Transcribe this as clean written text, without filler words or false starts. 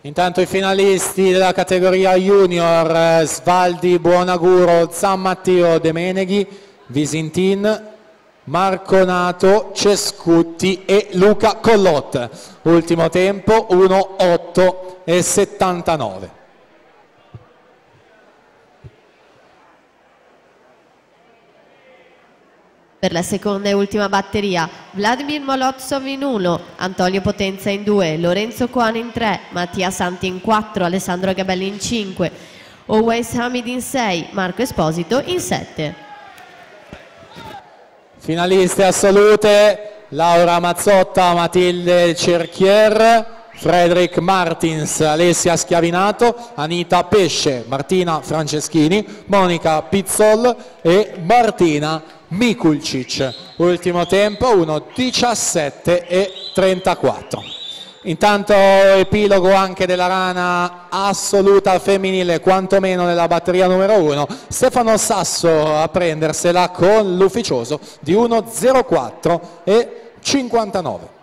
Intanto i finalisti della categoria junior: Svaldi Buonaguro, San Matteo De Meneghi, Visintin, Marconato, Cescutti e Luca Collot. Ultimo tempo 1:8:79. Per la seconda e ultima batteria, Vladimir Molodtsov in 1, Antonio Potenza in 2, Lorenzo Coan in 3, Mattia Santi in 4, Alessandro Gabelli in 5, Owais Hamid in 6, Marco Esposito in 7. Finaliste assolute: Laura Mazzotta, Matilde Cerchier, Frederick Martins, Alessia Schiavinato, Anita Pesce, Martina Franceschini, Monica Pizzol e Martina Mikulcic. Ultimo tempo 1:17:34. Intanto epilogo anche della rana assoluta femminile, quantomeno nella batteria numero 1. Stefano Sasso a prendersela con l'ufficioso di 1:04:59.